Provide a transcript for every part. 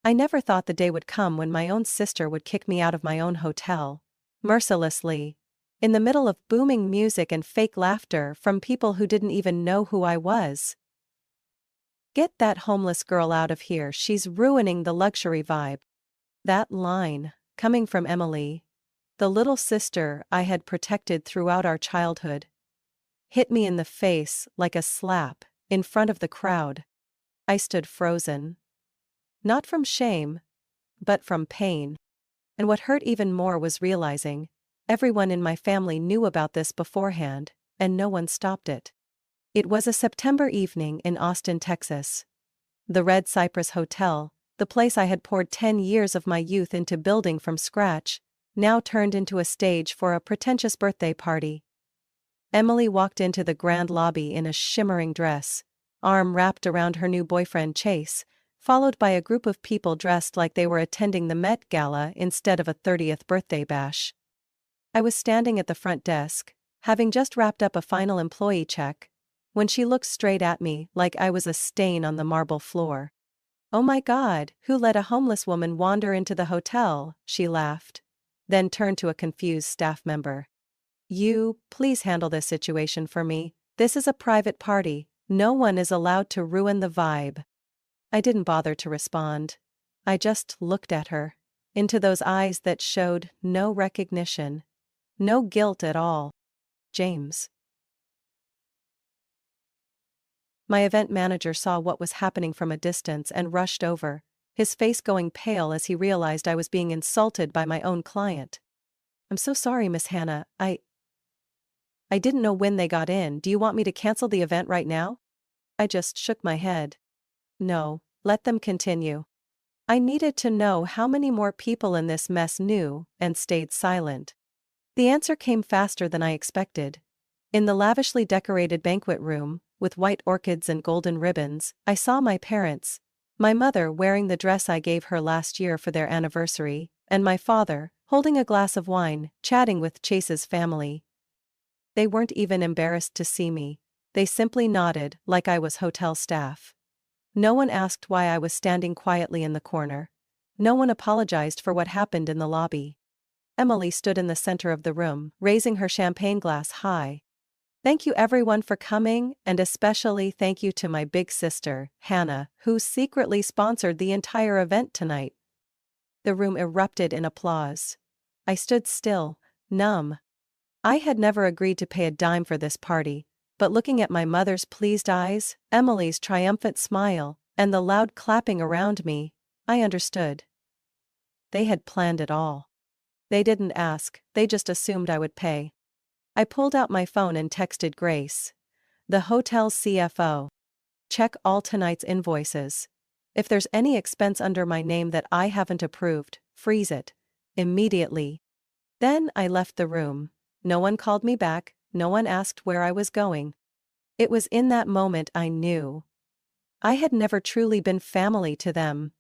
I never thought the day would come when my own sister would kick me out of my own hotel. Mercilessly. In the middle of booming music and fake laughter from people who didn't even know who I was. "Get that homeless girl out of here, she's ruining the luxury vibe." That line, coming from Emily, the little sister I had protected throughout our childhood, hit me in the face like a slap, in front of the crowd. I stood frozen. Not from shame, but from pain. And what hurt even more was realizing everyone in my family knew about this beforehand, and no one stopped it. It was a September evening in Austin, Texas. The Red Cypress Hotel, the place I had poured 10 years of my youth into building from scratch, now turned into a stage for a pretentious birthday party. Emily walked into the grand lobby in a shimmering dress, arm wrapped around her new boyfriend Chase, followed by a group of people dressed like they were attending the Met Gala instead of a 30th birthday bash. I was standing at the front desk, having just wrapped up a final employee check, when she looked straight at me like I was a stain on the marble floor. "Oh my God, who let a homeless woman wander into the hotel?" she laughed. Then turned to a confused staff member. "You, please handle this situation for me. This is a private party. No one is allowed to ruin the vibe." I didn't bother to respond. I just looked at her, into those eyes that showed no recognition, no guilt at all. "James." My event manager saw what was happening from a distance and rushed over, his face going pale as he realized I was being insulted by my own client. "I'm so sorry, Miss Hannah, I didn't know when they got in. Do you want me to cancel the event right now?" I just shook my head. "No, let them continue." I needed to know how many more people in this mess knew and stayed silent. The answer came faster than I expected. In the lavishly decorated banquet room, with white orchids and golden ribbons, I saw my parents, my mother wearing the dress I gave her last year for their anniversary, and my father, holding a glass of wine, chatting with Chase's family. They weren't even embarrassed to see me. They simply nodded like I was hotel staff. No one asked why I was standing quietly in the corner. No one apologized for what happened in the lobby. Emily stood in the center of the room, raising her champagne glass high. "Thank you everyone for coming, and especially thank you to my big sister, Hannah, who secretly sponsored the entire event tonight." The room erupted in applause. I stood still, numb. I had never agreed to pay a dime for this party, but looking at my mother's pleased eyes, Emily's triumphant smile, and the loud clapping around me, I understood. They had planned it all. They didn't ask, they just assumed I would pay. I pulled out my phone and texted Grace, the hotel's CFO. "Check all tonight's invoices. If there's any expense under my name that I haven't approved, freeze it. Immediately." Then I left the room. No one called me back, no one asked where I was going. It was in that moment I knew. I had never truly been family to them.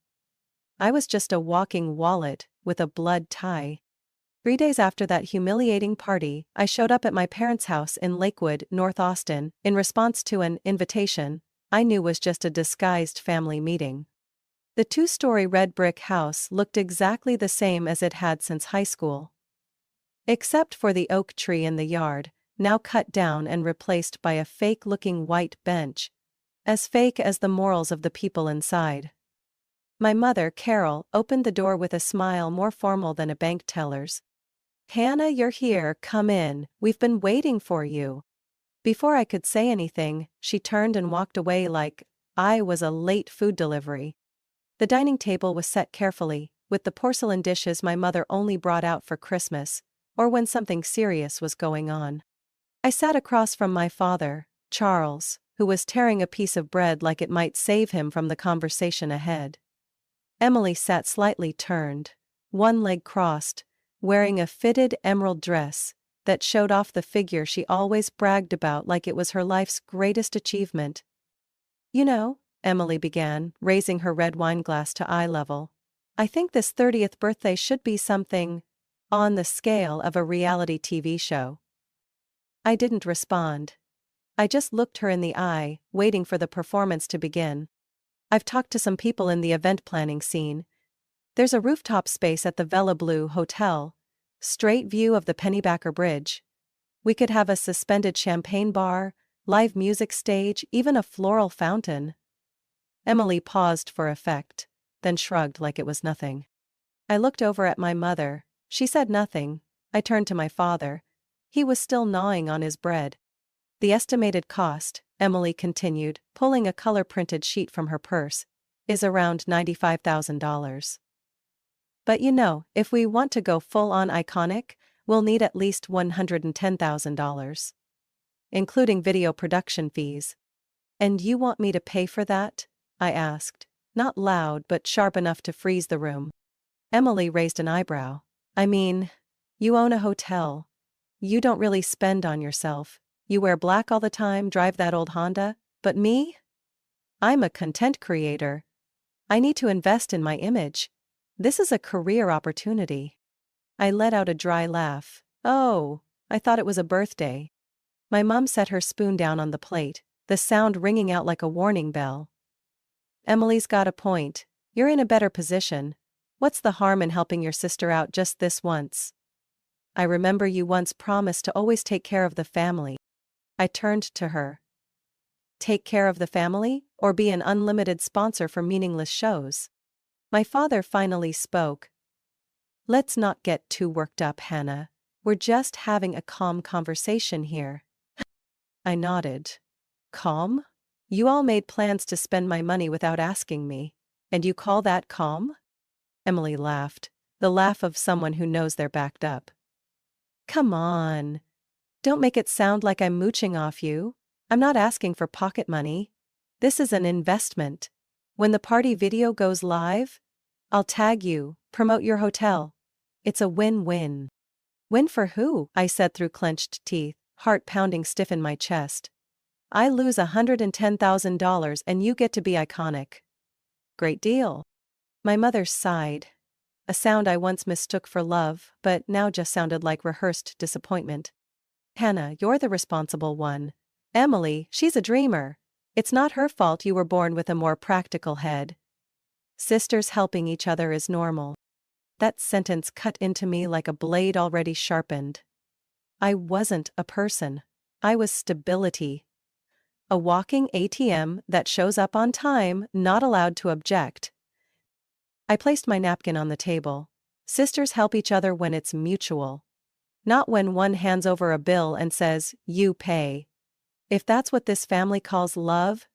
I was just a walking wallet with a blood tie. 3 days after that humiliating party, I showed up at my parents' house in Lakewood, North Austin, in response to an invitation I knew was just a disguised family meeting. The 2-story red brick house looked exactly the same as it had since high school. Except for the oak tree in the yard, now cut down and replaced by a fake-looking white bench, as fake as the morals of the people inside. My mother, Carol, opened the door with a smile more formal than a bank teller's. "Hannah, you're here, come in, we've been waiting for you." Before I could say anything, she turned and walked away like I was a late food delivery. The dining table was set carefully, with the porcelain dishes my mother only brought out for Christmas, or when something serious was going on. I sat across from my father, Charles, who was tearing a piece of bread like it might save him from the conversation ahead. Emily sat slightly turned, one leg crossed, wearing a fitted emerald dress that showed off the figure she always bragged about like it was her life's greatest achievement. "You know," Emily began, raising her red wine glass to eye level, "I think this 30th birthday should be something on the scale of a reality TV show." I didn't respond. I just looked her in the eye, waiting for the performance to begin. I've talked to some people in the event planning scene, There's a rooftop space at the Villa Blue Hotel. Straight view of the Pennybacker Bridge. We could have a suspended champagne bar, live music stage, even a floral fountain. Emily paused for effect, then shrugged like it was nothing. I looked over at my mother. She said nothing. I turned to my father. He was still gnawing on his bread. The estimated cost, Emily continued, pulling a color-printed sheet from her purse, is around $95,000. But if we want to go full-on iconic, we'll need at least $110,000. Including video production fees. And you want me to pay for that? I asked, not loud but sharp enough to freeze the room. Emily raised an eyebrow. I mean, you own a hotel. You don't really spend on yourself. You wear black all the time, drive that old Honda, but me? I'm a content creator. I need to invest in my image. This is a career opportunity. I let out a dry laugh. Oh, I thought it was a birthday. My mom set her spoon down on the plate, the sound ringing out like a warning bell. Emily's got a point. You're in a better position. What's the harm in helping your sister out just this once? I remember you once promised to always take care of the family. I turned to her. Take care of the family, or be an unlimited sponsor for meaningless shows? My father finally spoke. Let's not get too worked up, Hannah. We're just having a calm conversation here. I nodded. Calm? You all made plans to spend my money without asking me, and you call that calm? Emily laughed, the laugh of someone who knows they're backed up. Come on. Don't make it sound like I'm mooching off you. I'm not asking for pocket money. This is an investment. When the party video goes live, I'll tag you, promote your hotel. It's a win-win. Win for who? I said through clenched teeth, heart pounding stiff in my chest. I lose $110,000 and you get to be iconic. Great deal. My mother sighed. A sound I once mistook for love, but now just sounded like rehearsed disappointment. Hannah, you're the responsible one. Emily, she's a dreamer. It's not her fault you were born with a more practical head. Sisters helping each other is normal. That sentence cut into me like a blade already sharpened. I wasn't a person. I was stability. A walking ATM that shows up on time, not allowed to object. I placed my napkin on the table. Sisters help each other when it's mutual. Not when one hands over a bill and says, you pay. If that's what this family calls love,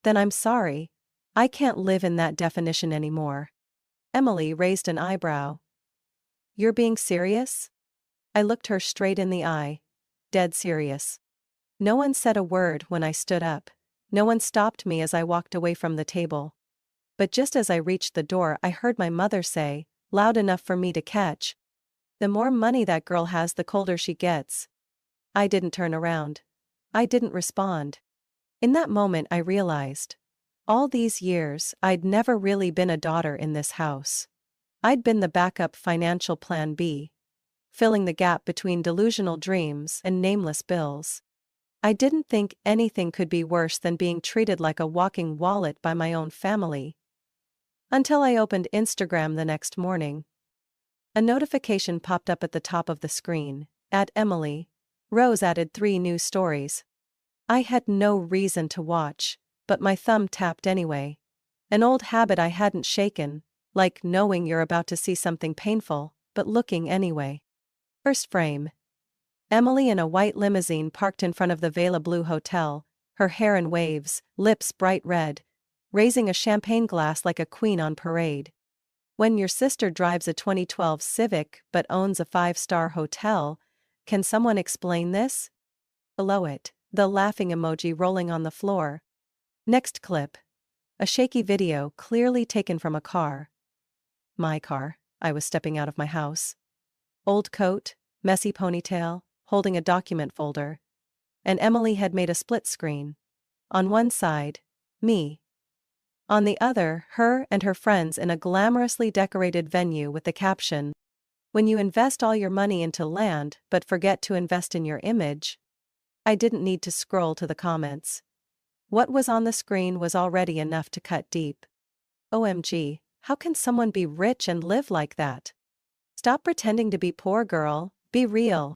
then I'm sorry. I can't live in that definition anymore. Emily raised an eyebrow. You're being serious? I looked her straight in the eye. Dead serious. No one said a word when I stood up. No one stopped me as I walked away from the table. But just as I reached the door, I heard my mother say, loud enough for me to catch, the more money that girl has, the colder she gets. I didn't turn around. I didn't respond. In that moment I realized, all these years, I'd never really been a daughter in this house. I'd been the backup financial plan B, filling the gap between delusional dreams and nameless bills. I didn't think anything could be worse than being treated like a walking wallet by my own family. Until I opened Instagram the next morning. A notification popped up at the top of the screen. At Emily. Rose added 3 new stories. I had no reason to watch, but my thumb tapped anyway. An old habit I hadn't shaken, like knowing you're about to see something painful, but looking anyway. First frame. Emily in a white limousine parked in front of the Villa Blue Hotel, her hair in waves, lips bright red, raising a champagne glass like a queen on parade. When your sister drives a 2012 Civic but owns a 5-star hotel, can someone explain this? Below it, the laughing emoji rolling on the floor. Next clip. A shaky video clearly taken from a car. My car. I was stepping out of my house. Old coat, messy ponytail, holding a document folder. And Emily had made a split screen. On one side, me. On the other, her and her friends in a glamorously decorated venue with the caption, "When you invest all your money into land but forget to invest in your image." I didn't need to scroll to the comments. What was on the screen was already enough to cut deep. OMG, How can someone be rich and live like that? Stop pretending to be poor, girl, be real.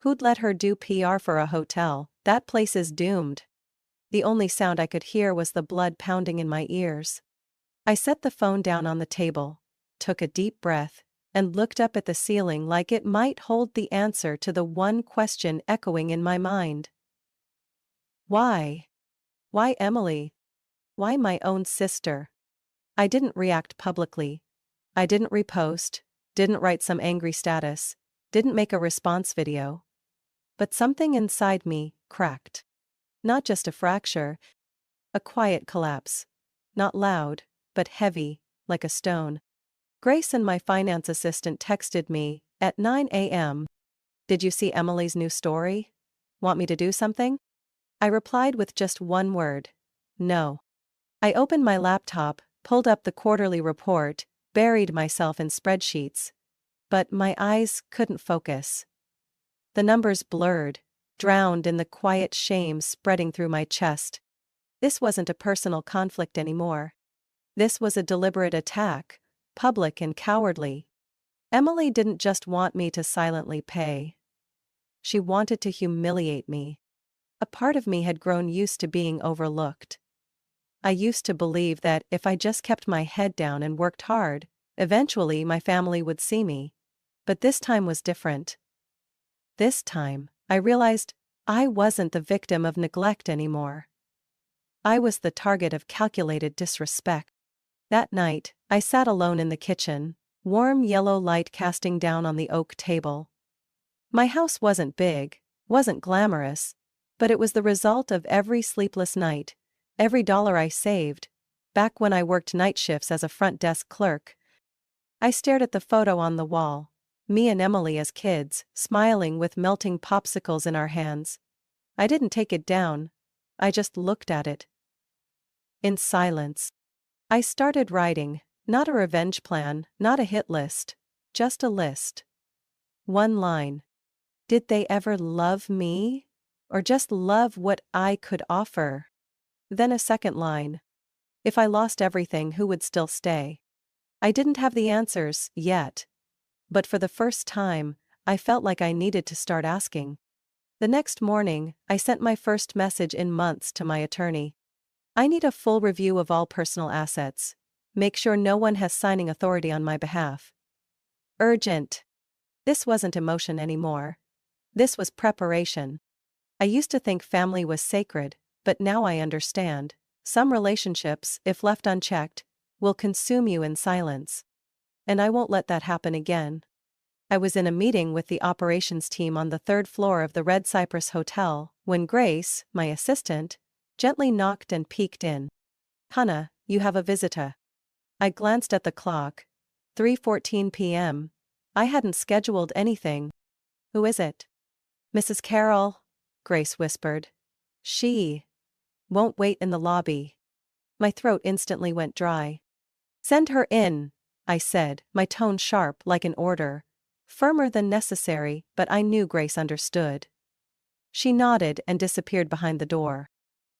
Who'd let her do PR for a hotel? That place is doomed. The only sound I could hear was the blood pounding in my ears. I set the phone down on the table, took a deep breath, and looked up at the ceiling like it might hold the answer to the one question echoing in my mind. Why? Why Emily? Why my own sister? I didn't react publicly. I didn't repost, didn't write some angry status, didn't make a response video. But something inside me cracked. Not just a fracture, a quiet collapse. Not loud, but heavy, like a stone. Grace and my finance assistant texted me at 9 a.m. Did you see Emily's new story? Want me to do something? I replied with just one word. No. I opened my laptop, pulled up the quarterly report, buried myself in spreadsheets. But my eyes couldn't focus. The numbers blurred, drowned in the quiet shame spreading through my chest. This wasn't a personal conflict anymore. This was a deliberate attack, public and cowardly. Emily didn't just want me to silently pay. She wanted to humiliate me. A part of me had grown used to being overlooked. I used to believe that if I just kept my head down and worked hard, eventually my family would see me. But this time was different. This time, I realized I wasn't the victim of neglect anymore. I was the target of calculated disrespect. That night, I sat alone in the kitchen, warm yellow light casting down on the oak table. My house wasn't big, wasn't glamorous, but it was the result of every sleepless night, every dollar I saved, back when I worked night shifts as a front desk clerk. I stared at the photo on the wall, me and Emily as kids, smiling with melting popsicles in our hands. I didn't take it down, I just looked at it. In silence. I started writing, not a revenge plan, not a hit list, just a list. One line. Did they ever love me? Or just love what I could offer? Then a second line. If I lost everything, who would still stay? I didn't have the answers yet. But for the first time, I felt like I needed to start asking. The next morning, I sent my first message in months to my attorney. I need a full review of all personal assets. Make sure no one has signing authority on my behalf. Urgent. This wasn't emotion anymore. This was preparation. I used to think family was sacred, but now I understand. Some relationships, if left unchecked, will consume you in silence. And I won't let that happen again. I was in a meeting with the operations team on the third floor of the Red Cypress Hotel, when Grace, my assistant, gently knocked and peeked in. Hannah, you have a visitor. I glanced at the clock. 3:14 p.m. I hadn't scheduled anything. Who is it? Mrs. Carroll, Grace whispered. She won't wait in the lobby. My throat instantly went dry. Send her in, I said, my tone sharp like an order. Firmer than necessary, but I knew Grace understood. She nodded and disappeared behind the door.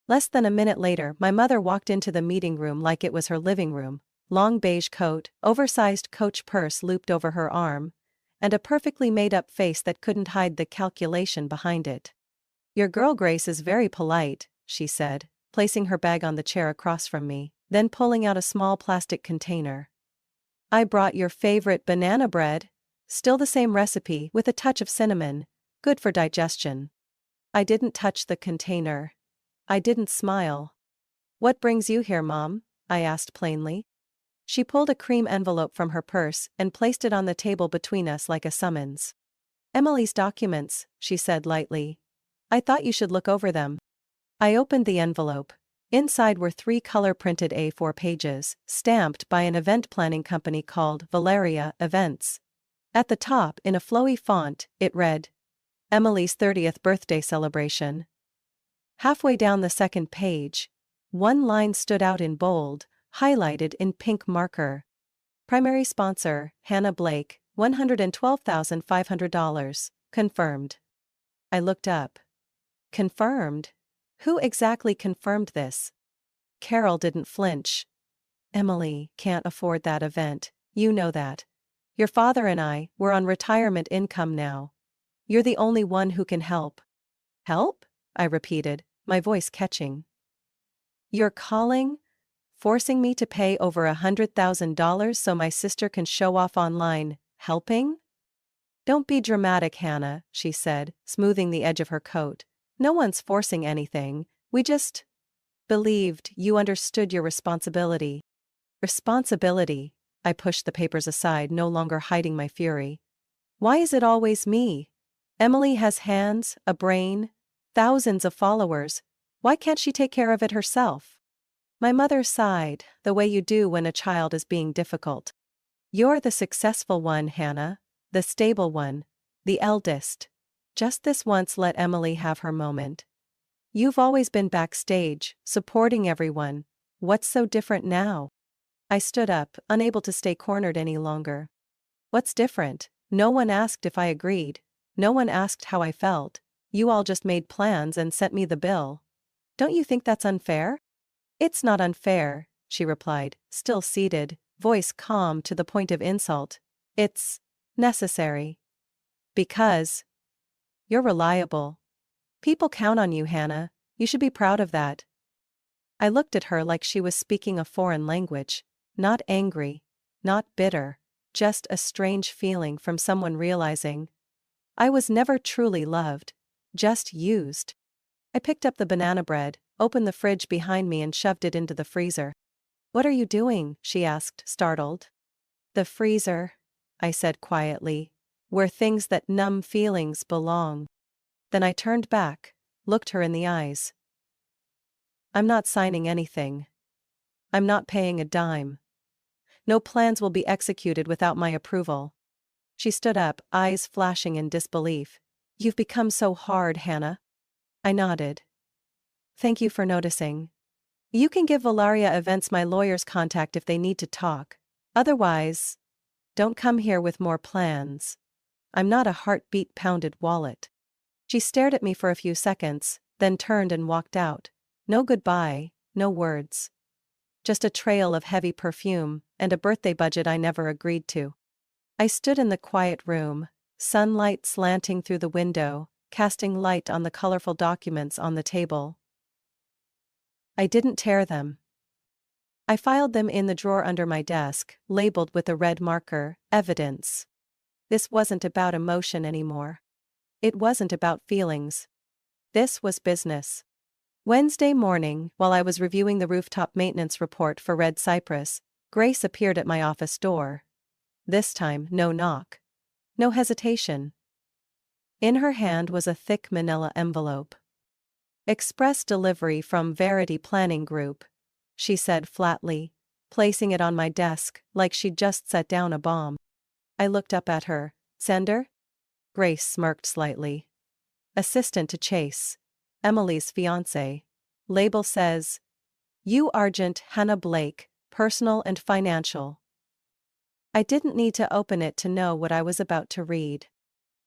Less than a minute later, my mother walked into the meeting room like it was her living room. Long beige coat, oversized Coach purse looped over her arm, and a perfectly made-up face that couldn't hide the calculation behind it. Your girl Grace is very polite, she said, placing her bag on the chair across from me, then pulling out a small plastic container. I brought your favorite banana bread. Still the same recipe, with a touch of cinnamon, good for digestion. I didn't touch the container. I didn't smile. What brings you here, Mom? I asked plainly. She pulled a cream envelope from her purse and placed it on the table between us like a summons. Emily's documents, she said lightly. I thought you should look over them. I opened the envelope. Inside were 3 color-printed A4 pages, stamped by an event planning company called Valeria Events. At the top, in a flowy font, it read, Emily's 30th birthday celebration. Halfway down the second page, one line stood out in bold, highlighted in pink marker. Primary sponsor, Hannah Blake, $112,500, confirmed. I looked up. Confirmed? Who exactly confirmed this? Carol didn't flinch. Emily can't afford that event, you know that. Your father and I, we're on retirement income now. You're the only one who can help. Help? I repeated, my voice catching. You're calling? Forcing me to pay over $100,000 so my sister can show off online, helping? Don't be dramatic, Hannah, she said, smoothing the edge of her coat. No one's forcing anything, we just believed you understood your responsibility. Responsibility? I pushed the papers aside, no longer hiding my fury. Why is it always me? Emily has hands, a brain, thousands of followers. Why can't she take care of it herself? My mother sighed, the way you do when a child is being difficult. You're the successful one, Hannah. The stable one. The eldest. Just this once let Emily have her moment. You've always been backstage, supporting everyone. What's so different now? I stood up, unable to stay cornered any longer. What's different? No one asked if I agreed. No one asked how I felt. You all just made plans and sent me the bill. Don't you think that's unfair? It's not unfair, she replied, still seated, voice calm to the point of insult. It's necessary. Because you're reliable. People count on you, Hannah. You should be proud of that. I looked at her like she was speaking a foreign language. Not angry. Not bitter. Just a strange feeling from someone realizing I was never truly loved. Just used. I picked up the banana bread, opened the fridge behind me and shoved it into the freezer. What are you doing? She asked, startled. The freezer, I said quietly, where things that numb feelings belong. Then I turned back, looked her in the eyes. I'm not signing anything. I'm not paying a dime. No plans will be executed without my approval. She stood up, eyes flashing in disbelief. You've become so hard, Hannah. I nodded. Thank you for noticing. You can give Valaria Events my lawyer's contact if they need to talk. Otherwise, don't come here with more plans. I'm not a heartbeat-pounded wallet. She stared at me for a few seconds, then turned and walked out. No goodbye, no words. Just a trail of heavy perfume, and a birthday budget I never agreed to. I stood in the quiet room, sunlight slanting through the window, casting light on the colorful documents on the table. I didn't tear them. I filed them in the drawer under my desk, labeled with a red marker, evidence. This wasn't about emotion anymore. It wasn't about feelings. This was business. Wednesday morning, while I was reviewing the rooftop maintenance report for Red Cypress, Grace appeared at my office door. This time, no knock. No hesitation. In her hand was a thick manila envelope. Express delivery from Verity Planning Group, she said flatly, placing it on my desk like she'd just set down a bomb. I looked up at her. Sender? Grace smirked slightly. Assistant to Chase. Emily's fiancé. Label says, You Argent Hannah Blake, personal and financial. I didn't need to open it to know what I was about to read.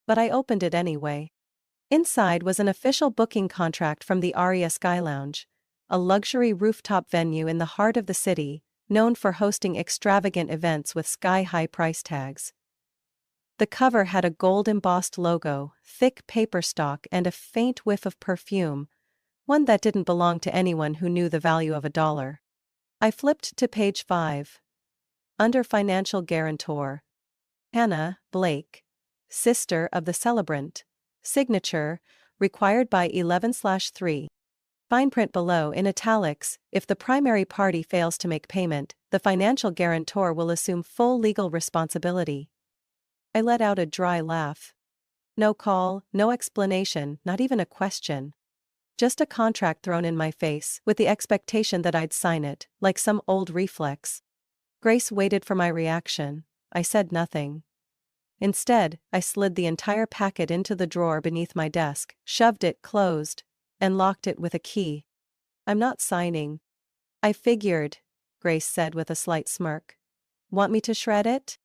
But I opened it anyway. Inside was an official booking contract from the Aria Sky Lounge, a luxury rooftop venue in the heart of the city, known for hosting extravagant events with sky-high price tags. The cover had a gold-embossed logo, thick paper stock and a faint whiff of perfume, one that didn't belong to anyone who knew the value of $1. I flipped to page 5. Under financial guarantor. Hannah Blake, sister of the celebrant. Signature, required by 11/3. Fine print below in italics, if the primary party fails to make payment, the financial guarantor will assume full legal responsibility. I let out a dry laugh. No call, no explanation, not even a question. Just a contract thrown in my face, with the expectation that I'd sign it, like some old reflex. Grace waited for my reaction. I said nothing. Instead, I slid the entire packet into the drawer beneath my desk, shoved it closed, and locked it with a key. I'm not signing. I figured, Grace said with a slight smirk. Want me to shred it?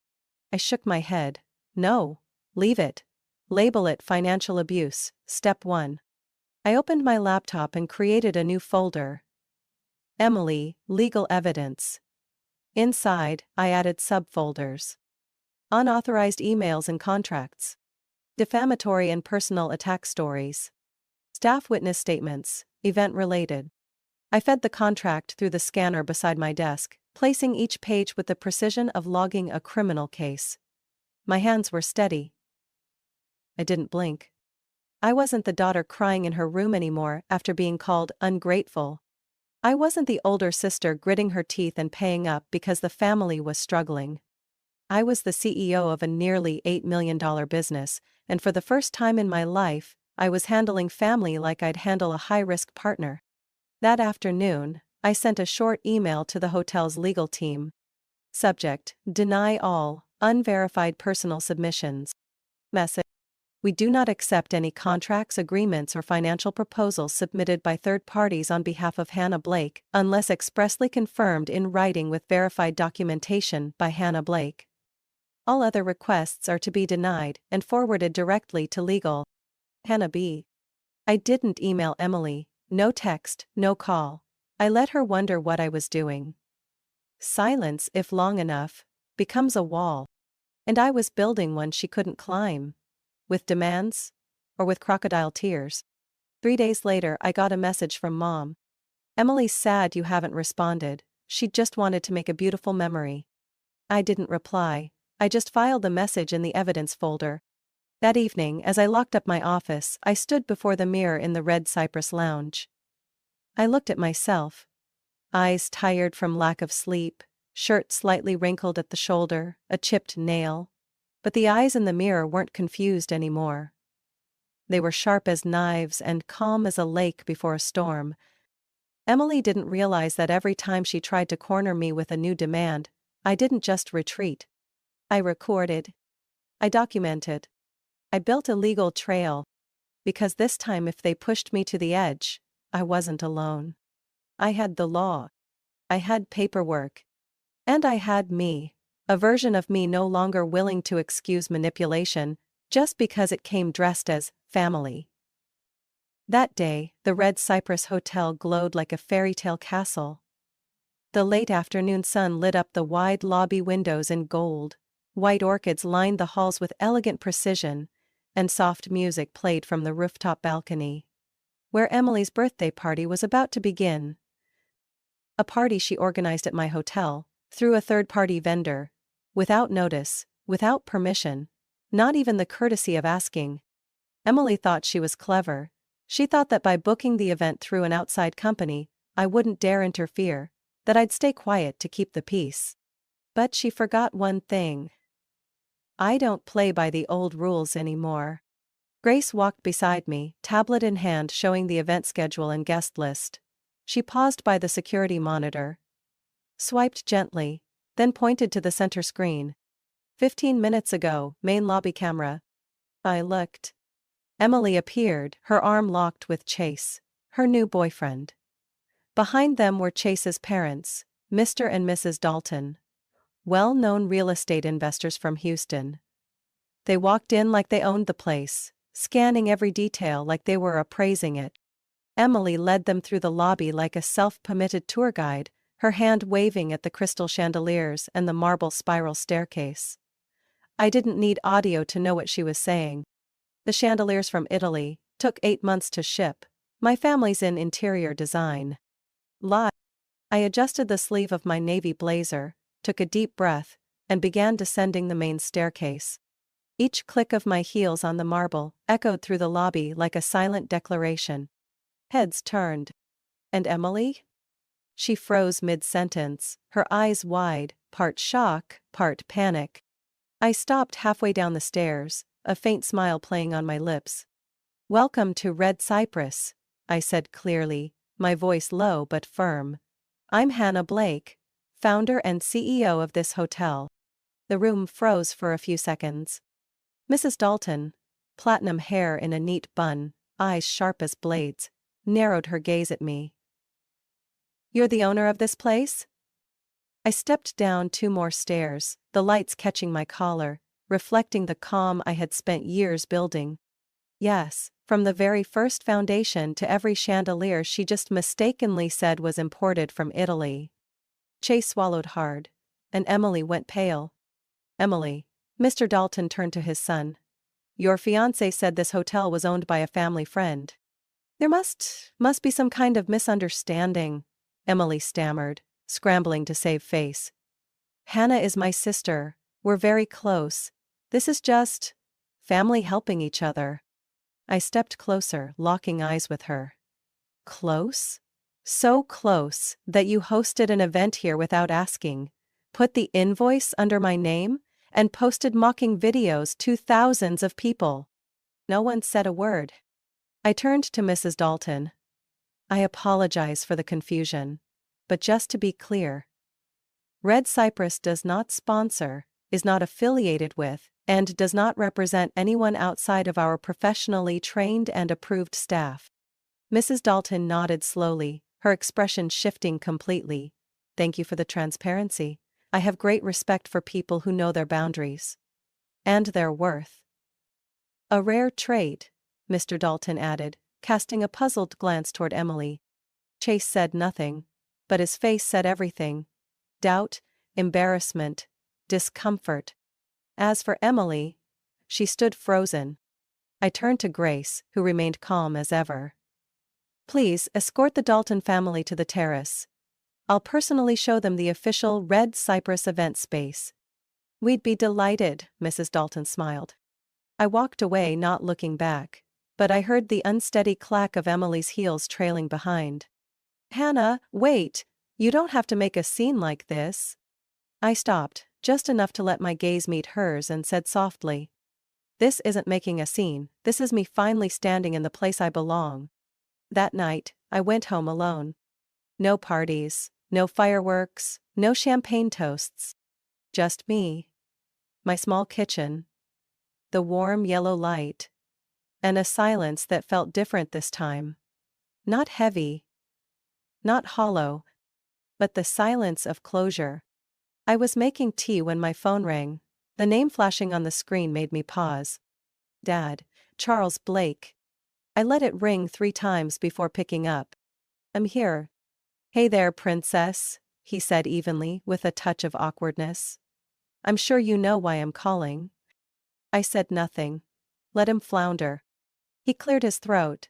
I shook my head. No. Leave it. Label it financial abuse, step 1. I opened my laptop and created a new folder. Emily, legal evidence. Inside, I added subfolders. Unauthorized emails and contracts. Defamatory and personal attack stories. Staff witness statements, event-related. I fed the contract through the scanner beside my desk, placing each page with the precision of logging a criminal case. My hands were steady. I didn't blink. I wasn't the daughter crying in her room anymore after being called ungrateful. I wasn't the older sister gritting her teeth and paying up because the family was struggling. I was the CEO of a nearly $8 million business, and for the first time in my life, I was handling family like I'd handle a high-risk partner. That afternoon, I sent a short email to the hotel's legal team. Subject: Deny all unverified personal submissions. Message: We do not accept any contracts, agreements, or financial proposals submitted by third parties on behalf of Hannah Blake, unless expressly confirmed in writing with verified documentation by Hannah Blake. All other requests are to be denied and forwarded directly to legal. Hannah B. I didn't email Emily, no text, no call. I let her wonder what I was doing. Silence, if long enough, becomes a wall. And I was building one she couldn't climb. With demands? Or with crocodile tears? 3 days later, I got a message from Mom. Emily's sad you haven't responded. She just wanted to make a beautiful memory. I didn't reply. I just filed the message in the evidence folder. That evening, as I locked up my office, I stood before the mirror in the Red Cypress Lounge. I looked at myself. Eyes tired from lack of sleep, shirt slightly wrinkled at the shoulder, a chipped nail. But the eyes in the mirror weren't confused anymore. They were sharp as knives and calm as a lake before a storm. Emily didn't realize that every time she tried to corner me with a new demand, I didn't just retreat. I recorded. I documented. I built a legal trail. Because this time, if they pushed me to the edge, I wasn't alone. I had the law. I had paperwork. And I had me. A version of me no longer willing to excuse manipulation, just because it came dressed as family. That day, the Red Cypress Hotel glowed like a fairy tale castle. The late afternoon sun lit up the wide lobby windows in gold. White orchids lined the halls with elegant precision, and soft music played from the rooftop balcony, where Emily's birthday party was about to begin. A party she organized at my hotel, through a third-party vendor, without notice, without permission, not even the courtesy of asking. Emily thought she was clever. She thought that by booking the event through an outside company, I wouldn't dare interfere, that I'd stay quiet to keep the peace. But she forgot one thing. I don't play by the old rules anymore. Grace walked beside me, tablet in hand showing the event schedule and guest list. She paused by the security monitor, swiped gently, then pointed to the center screen. 15 minutes ago, main lobby camera. I looked. Emily appeared, her arm locked with Chase, her new boyfriend. Behind them were Chase's parents, Mr. and Mrs. Dalton, well-known real estate investors from Houston. They walked in like they owned the place, scanning every detail like they were appraising it. Emily led them through the lobby like a self-permitted tour guide, her hand waving at the crystal chandeliers and the marble spiral staircase. I didn't need audio to know what she was saying. The chandeliers from Italy took 8 months to ship. My family's in interior design. I adjusted the sleeve of my navy blazer, took a deep breath, and began descending the main staircase. Each click of my heels on the marble echoed through the lobby like a silent declaration. Heads turned. And Emily? She froze mid-sentence, her eyes wide, part shock, part panic. I stopped halfway down the stairs, a faint smile playing on my lips. Welcome to Red Cypress, I said clearly, my voice low but firm. I'm Hannah Blake, founder and CEO of this hotel. The room froze for a few seconds. Mrs. Dalton, platinum hair in a neat bun, eyes sharp as blades, narrowed her gaze at me. You're the owner of this place? I stepped down 2 more stairs, the lights catching my collar, reflecting the calm I had spent years building. Yes, from the very first foundation to every chandelier she just mistakenly said was imported from Italy. Chase swallowed hard. and Emily went pale. Emily. Mr. Dalton turned to his son. Your fiancé said this hotel was owned by a family friend. There must be some kind of misunderstanding, Emily stammered, scrambling to save face. Hannah is my sister. We're very close. This is just family helping each other. I stepped closer, locking eyes with her. Close? So close that you hosted an event here without asking, put the invoice under my name, and posted mocking videos to thousands of people. No one said a word. I turned to Mrs. Dalton. I apologize for the confusion, but just to be clear, Red Cypress does not sponsor, is not affiliated with, and does not represent anyone outside of our professionally trained and approved staff. Mrs. Dalton nodded slowly, her expression shifting completely. Thank you for the transparency. I have great respect for people who know their boundaries. And their worth. A rare trait, Mr. Dalton added, casting a puzzled glance toward Emily. Chase said nothing, but his face said everything. Doubt, embarrassment, discomfort. As for Emily, she stood frozen. I turned to Grace, who remained calm as ever. Please escort the Dalton family to the terrace. I'll personally show them the official Red Cypress event space. We'd be delighted, Mrs. Dalton smiled. I walked away, not looking back, but I heard the unsteady clack of Emily's heels trailing behind. Hannah, wait! You don't have to make a scene like this. I stopped, just enough to let my gaze meet hers, and said softly, This isn't making a scene, this is me finally standing in the place I belong. That night, I went home alone. No parties, no fireworks, no champagne toasts. Just me. My small kitchen. The warm yellow light. And a silence that felt different this time. Not heavy. Not hollow. But the silence of closure. I was making tea when my phone rang. The name flashing on the screen made me pause. Dad, Charles Blake. I let it ring 3 times before picking up. I'm here. Hey there, princess, he said evenly, with a touch of awkwardness. I'm sure you know why I'm calling. I said nothing. Let him flounder. He cleared his throat.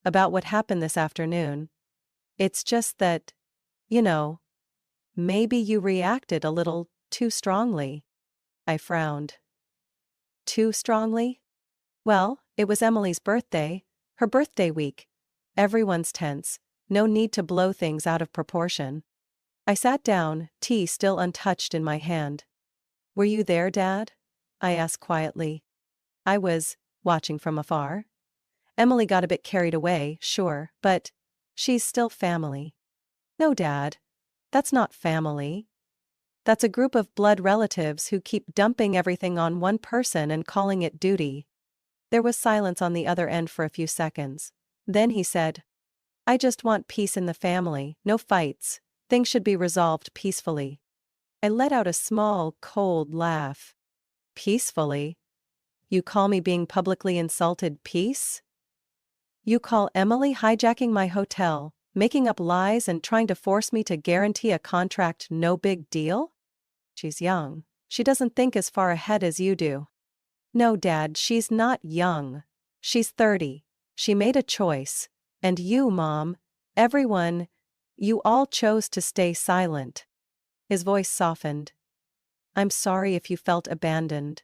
About what happened this afternoon. It's just that, you know, maybe you reacted a little too strongly. I frowned. Too strongly? Well, it was Emily's birthday, her birthday week. Everyone's tense, no need to blow things out of proportion. I sat down, tea still untouched in my hand. Were you there, Dad? I asked quietly. I was, watching from afar. Emily got a bit carried away, sure, but she's still family. No, Dad. That's not family. That's a group of blood relatives who keep dumping everything on one person and calling it duty. There was silence on the other end for a few seconds. Then he said, I just want peace in the family, no fights. Things should be resolved peacefully. I let out a small, cold laugh. Peacefully? You call me being publicly insulted peace? You call Emily hijacking my hotel, making up lies and trying to force me to guarantee a contract no big deal? She's young. She doesn't think as far ahead as you do. No, Dad, she's not young. She's 30. She made a choice. And you, Mom, everyone, you all chose to stay silent. His voice softened. I'm sorry if you felt abandoned.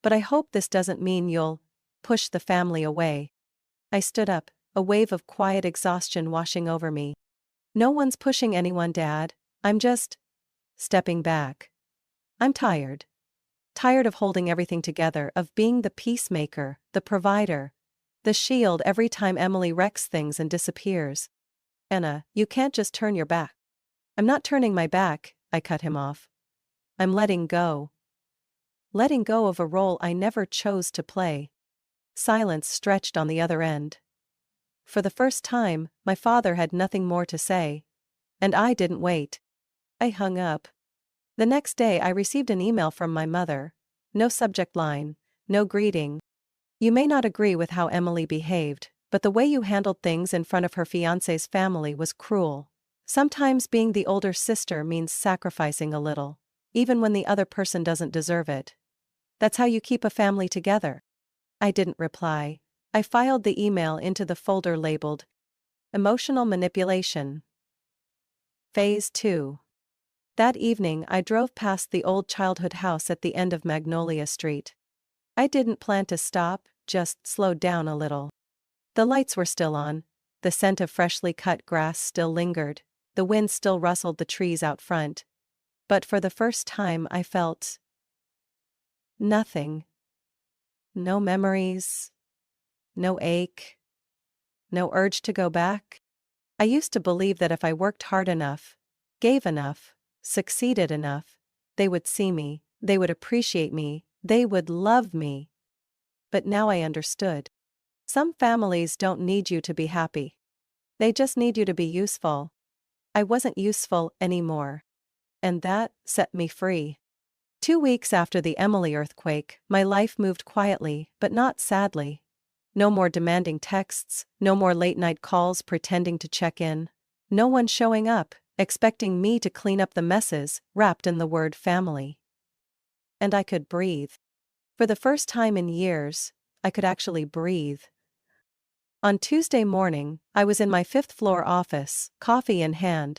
But I hope this doesn't mean you'll push the family away. I stood up, a wave of quiet exhaustion washing over me. No one's pushing anyone, Dad. I'm just stepping back. I'm tired. Tired of holding everything together, of being the peacemaker, the provider, the shield every time Emily wrecks things and disappears. Anna, you can't just turn your back. I'm not turning my back, I cut him off. I'm letting go. Letting go of a role I never chose to play. Silence stretched on the other end. For the first time, my father had nothing more to say. And I didn't wait. I hung up. The next day I received an email from my mother. No subject line, no greeting. You may not agree with how Emily behaved, but the way you handled things in front of her fiancé's family was cruel. Sometimes being the older sister means sacrificing a little. even when the other person doesn't deserve it. That's how you keep a family together. I didn't reply. I filed the email into the folder labeled Emotional Manipulation. Phase 2. That evening I drove past the old childhood house at the end of Magnolia Street. I didn't plan to stop, just slowed down a little. The lights were still on, the scent of freshly cut grass still lingered, the wind still rustled the trees out front. But for the first time I felt nothing. No memories, no ache, no urge to go back. I used to believe that if I worked hard enough, gave enough, succeeded enough, they would see me, they would appreciate me, they would love me. But now I understood. Some families don't need you to be happy. They just need you to be useful. I wasn't useful anymore. And that set me free. 2 weeks after the Emily earthquake, my life moved quietly, but not sadly. No more demanding texts, no more late-night calls pretending to check in. No one showing up, expecting me to clean up the messes wrapped in the word family. And I could breathe. For the first time in years, I could actually breathe. On Tuesday morning, I was in my fifth-floor office, coffee in hand,